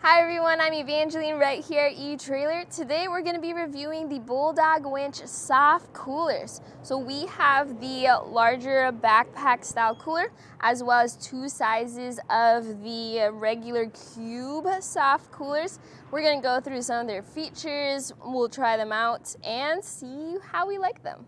Hi everyone, I'm Evangeline right here at etrailer. Today we're going to be reviewing the Bulldog Winch soft coolers. So we have the larger backpack style cooler as well as two sizes of the regular cube soft coolers. We're going to go through some of their features, we'll try them out and see how we like them.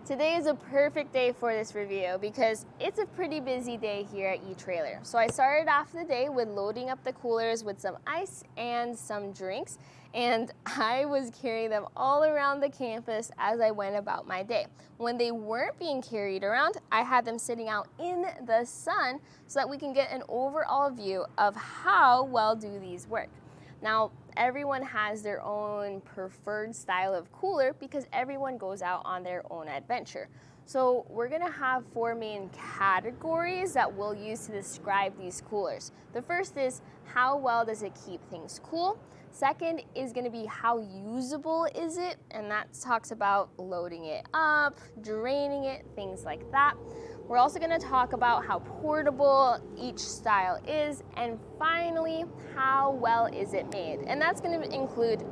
Today is a perfect day for this review because it's a pretty busy day here at etrailer. So I started off the day with loading up the coolers with some ice and some drinks, and I was carrying them all around the campus as I went about my day. When they weren't being carried around, I had them sitting out in the sun so that we can get an overall view of how well do these work. Now, everyone has their own preferred style of cooler because everyone goes out on their own adventure. So we're gonna have four main categories that we'll use to describe these coolers. The first is how well does it keep things cool? Second is gonna be how usable is it? And that talks about loading it up, draining it, things like that. We're also going to talk about how portable each style is, and finally, how well is it made? And that's going to include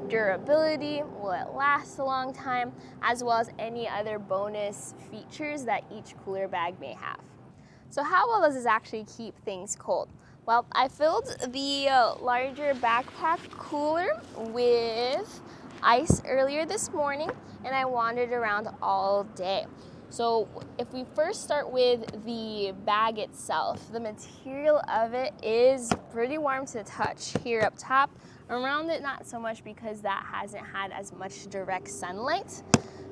durability, will it last a long time, as well as any other bonus features that each cooler bag may have. So how well does this actually keep things cold? Well, I filled the larger backpack cooler with ice earlier this morning, and I wandered around all day. So if we first start with the bag itself, the material of it is pretty warm to the touch here up top. Around it, not so much because that hasn't had as much direct sunlight.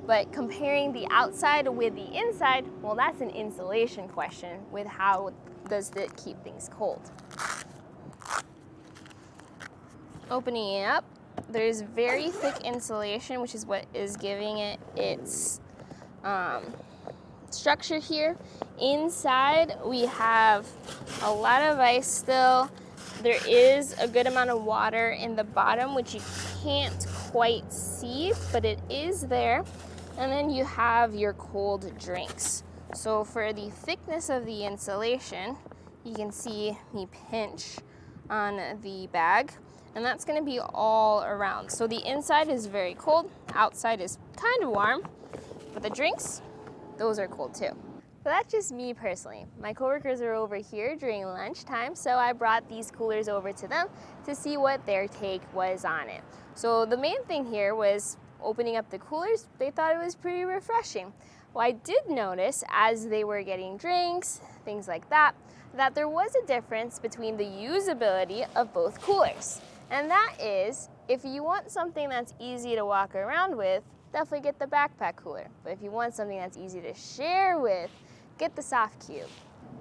But comparing the outside with the inside, well, that's an insulation question with how does it keep things cold. Opening it up, there's very thick insulation, which is what is giving it its structure here. Inside we have a lot of ice still. There is a good amount of water in the bottom, which you can't quite see, but it is there. And then you have your cold drinks. So for the thickness of the insulation, you can see me pinch on the bag, and that's going to be all around. So the inside is very cold, outside is kind of warm, but the drinks, those are cold too. But that's just me personally. My coworkers are over here during lunchtime, so I brought these coolers over to them to see what their take was on it. So the main thing here was opening up the coolers. They thought it was pretty refreshing. Well, I did notice as they were getting drinks, things like that, that there was a difference between the usability of both coolers. And that is, if you want something that's easy to walk around with, definitely get the backpack cooler. But if you want something that's easy to share with, get the soft cube.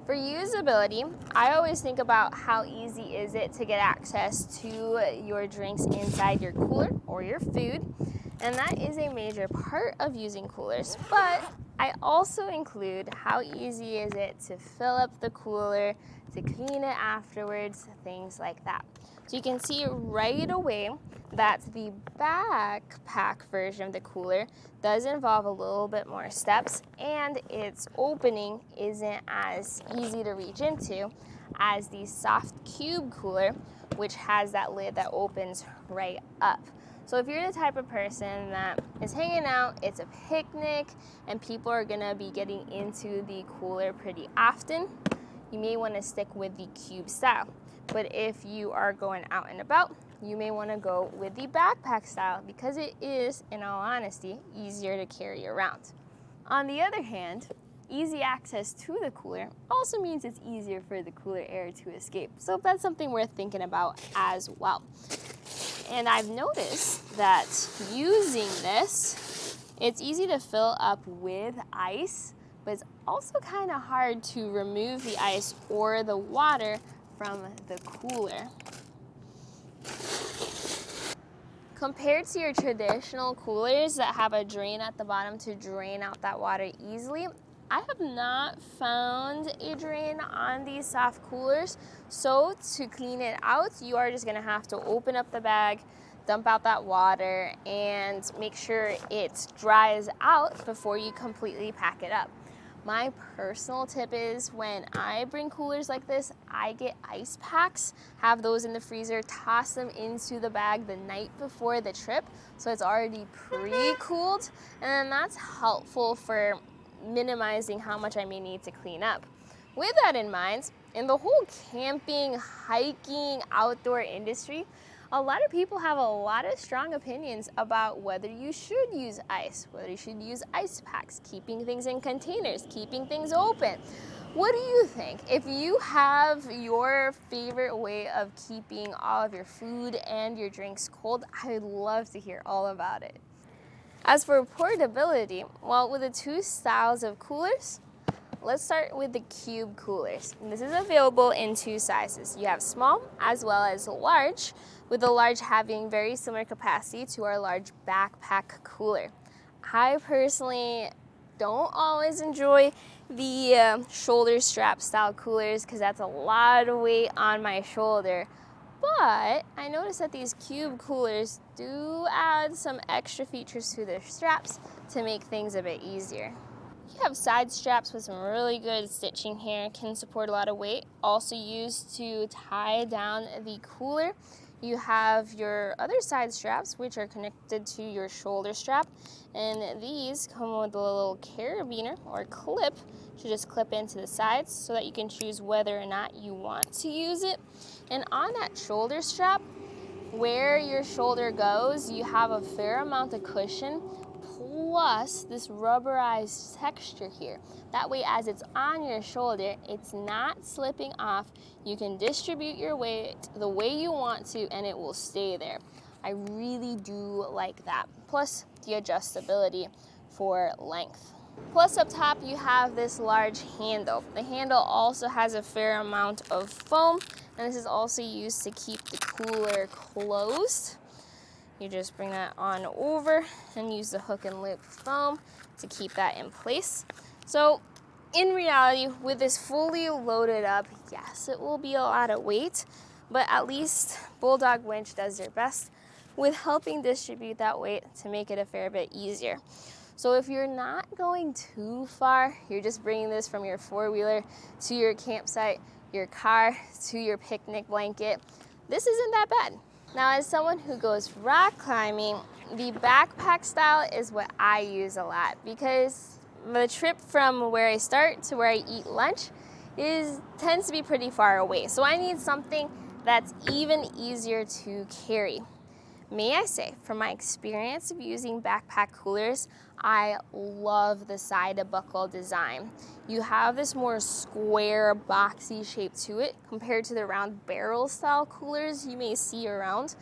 For usability, I always think about how easy is it to get access to your drinks inside your cooler or your food. And that is a major part of using coolers. But I also include how easy is it to fill up the cooler, to clean it afterwards, things like that. So you can see right away that the backpack version of the cooler does involve a little bit more steps, and its opening isn't as easy to reach into as the soft cube cooler, which has that lid that opens right up. So if you're the type of person that is hanging out, it's a picnic, and people are gonna be getting into the cooler pretty often, you may wanna stick with the cube style. But if you are going out and about, you may wanna go with the backpack style because it is, in all honesty, easier to carry around. On the other hand, easy access to the cooler also means it's easier for the cooler air to escape. So that's something worth thinking about as well. And I've noticed that using this, it's easy to fill up with ice, but it's also kind of hard to remove the ice or the water from the cooler. Compared to your traditional coolers that have a drain at the bottom to drain out that water easily, I have not found a drain on these soft coolers. So to clean it out, you are just gonna have to open up the bag, dump out that water, and make sure it dries out before you completely pack it up. My personal tip is when I bring coolers like this, I get ice packs, have those in the freezer, toss them into the bag the night before the trip so it's already pre-cooled, and then that's helpful for minimizing how much I may need to clean up. With that in mind, in the whole camping, hiking, outdoor industry, a lot of people have a lot of strong opinions about whether you should use ice, whether you should use ice packs, keeping things in containers, keeping things open. What do you think? If you have your favorite way of keeping all of your food and your drinks cold, I'd love to hear all about it. As for portability, well, with the two styles of coolers, let's start with the cube coolers. And this is available in two sizes. You have small as well as large, with the large having very similar capacity to our large backpack cooler. I personally don't always enjoy the shoulder strap style coolers because that's a lot of weight on my shoulder. But I noticed that these cube coolers do add some extra features to their straps to make things a bit easier. You have side straps with some really good stitching here, can support a lot of weight. Also used to tie down the cooler. You have your other side straps, which are connected to your shoulder strap, and these come with a little carabiner or clip to just clip into the sides so that you can choose whether or not you want to use it. And on that shoulder strap, where your shoulder goes, you have a fair amount of cushion, plus this rubberized texture here. That way, as it's on your shoulder, it's not slipping off. You can distribute your weight the way you want to, and it will stay there. I really do like that. Plus the adjustability for length. Plus up top, you have this large handle. The handle also has a fair amount of foam, and this is also used to keep the cooler closed. You just bring that on over and use the hook and loop foam to keep that in place. So in reality, with this fully loaded up, yes, it will be a lot of weight, but at least Bulldog Winch does their best with helping distribute that weight to make it a fair bit easier. So if you're not going too far, you're just bringing this from your four-wheeler to your campsite, your car, to your picnic blanket, this isn't that bad. Now, as someone who goes rock climbing, the backpack style is what I use a lot because the trip from where I start to where I eat lunch tends to be pretty far away. So I need something that's even easier to carry. May I say, from my experience of using backpack coolers, I love the side buckle design. You have this more square, boxy shape to it compared to the round barrel style coolers you may see around.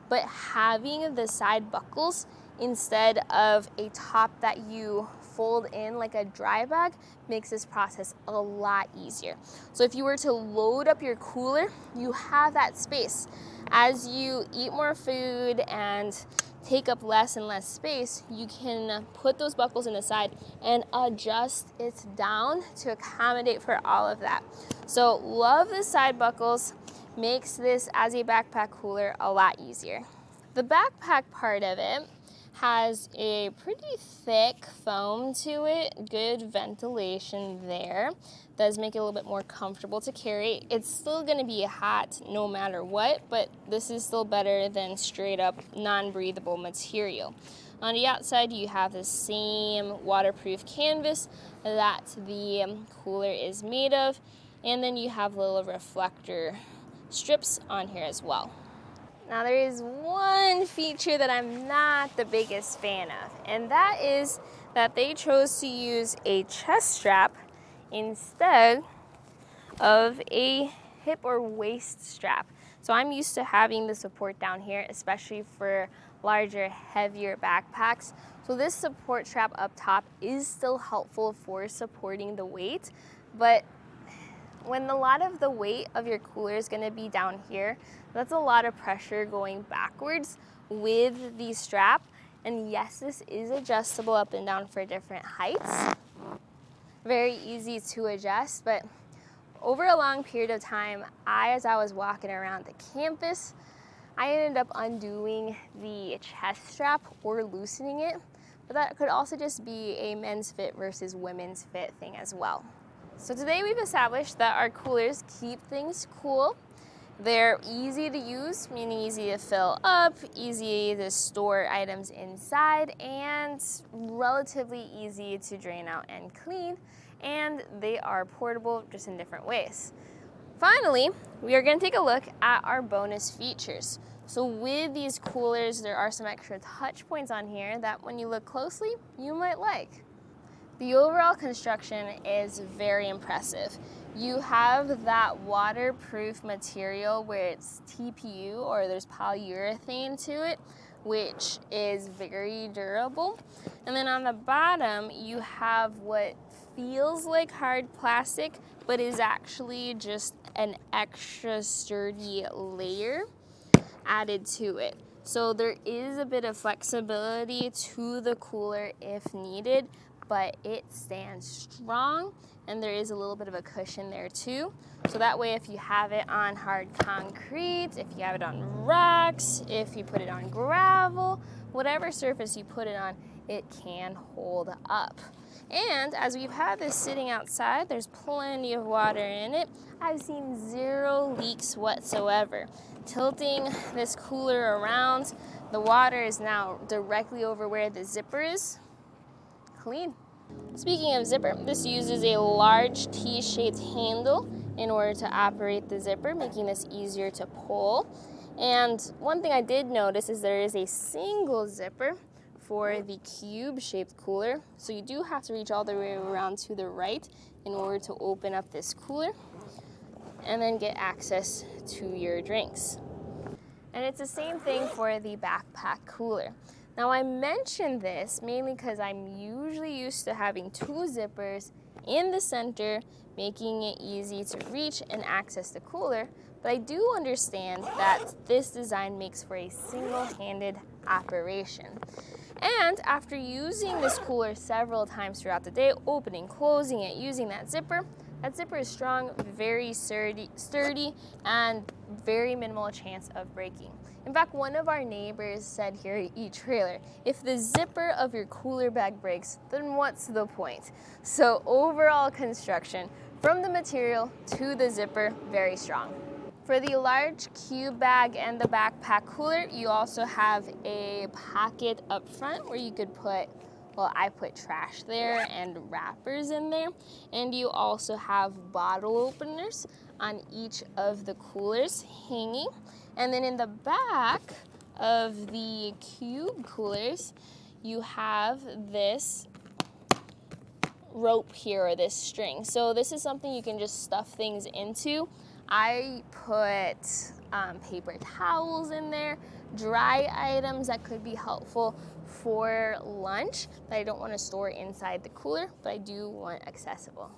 But having the side buckles instead of a top that you fold in like a dry bag makes this process a lot easier. So if you were to load up your cooler, you have that space. As you eat more food and take up less and less space, you can put those buckles in the side and adjust it down to accommodate for all of that. So love the side buckles, makes this as a backpack cooler a lot easier. The backpack part of it has a pretty thick foam to it, good ventilation there. Does make it a little bit more comfortable to carry. It's still going to be hot no matter what, but this is still better than straight up non-breathable material. On the outside, you have the same waterproof canvas that the cooler is made of, and then you have little reflector strips on here as well. Now there is one feature that I'm not the biggest fan of, and that is that they chose to use a chest strap instead of a hip or waist strap. So I'm used to having the support down here, especially for larger, heavier backpacks. So this support strap up top is still helpful for supporting the weight, but when a lot of the weight of your cooler is going to be down here, that's a lot of pressure going backwards with the strap. And yes, this is adjustable up and down for different heights. Very easy to adjust, but over a long period of time, as I was walking around the campus, I ended up undoing the chest strap or loosening it. but that could also just be a men's fit versus women's fit thing as well. So today we've established that our coolers keep things cool. They're easy to use, meaning easy to fill up, easy to store items inside, and relatively easy to drain out and clean. And they are portable just in different ways. Finally, we are going to take a look at our bonus features. So with these coolers, there are some extra touch points on here that when you look closely, you might like. The overall construction is very impressive. You have that waterproof material where it's TPU, or there's polyurethane to it, which is very durable. And then on the bottom, you have what feels like hard plastic, but is actually just an extra sturdy layer added to it. So there is a bit of flexibility to the cooler if needed, but it stands strong, and there is a little bit of a cushion there too. So that way, if you have it on hard concrete, if you have it on rocks, if you put it on gravel, whatever surface you put it on, it can hold up. And as we've had this sitting outside, there's plenty of water in it. I've seen 0 leaks whatsoever. Tilting this cooler around, the water is now directly over where the zipper is. Clean. Speaking of zipper, this uses a large T-shaped handle in order to operate the zipper, making this easier to pull. And one thing I did notice is there is a single zipper for the cube-shaped cooler, so you do have to reach all the way around to the right in order to open up this cooler and then get access to your drinks. And it's the same thing for the backpack cooler. Now I mentioned this mainly because I'm usually used to having 2 zippers in the center, making it easy to reach and access the cooler, but I do understand that this design makes for a single-handed operation. And after using this cooler several times throughout the day, opening, closing it, using that zipper is strong, very sturdy, and very minimal chance of breaking. In fact, one of our neighbors said here at etrailer, if the zipper of your cooler bag breaks, then what's the point? So overall construction, from the material to the zipper, very strong. For the large cube bag and the backpack cooler, you also have a pocket up front where you could put, well, I put trash there and wrappers in there. And you also have bottle openers on each of the coolers hanging. And then in the back of the cube coolers, you have this rope here, or this string. So this is something you can just stuff things into. I put paper towels in there, dry items that could be helpful for lunch that I don't want to store inside the cooler, but I do want accessible.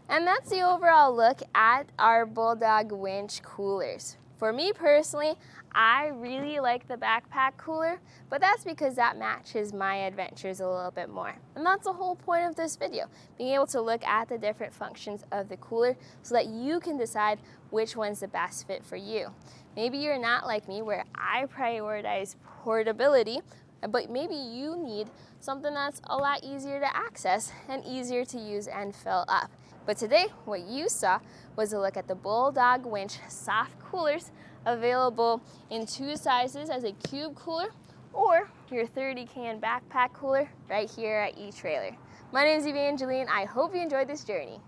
And that's the overall look at our Bulldog Winch Coolers. For me personally, I really like the backpack cooler, but that's because that matches my adventures a little bit more. And that's the whole point of this video, being able to look at the different functions of the cooler so that you can decide which one's the best fit for you. Maybe you're not like me where I prioritize portability, but maybe you need something that's a lot easier to access and easier to use and fill up. But today, what you saw was a look at the Bulldog Winch soft coolers, available in 2 sizes as a cube cooler or your 30-can backpack cooler right here at etrailer. My name is Evangeline. I hope you enjoyed this journey.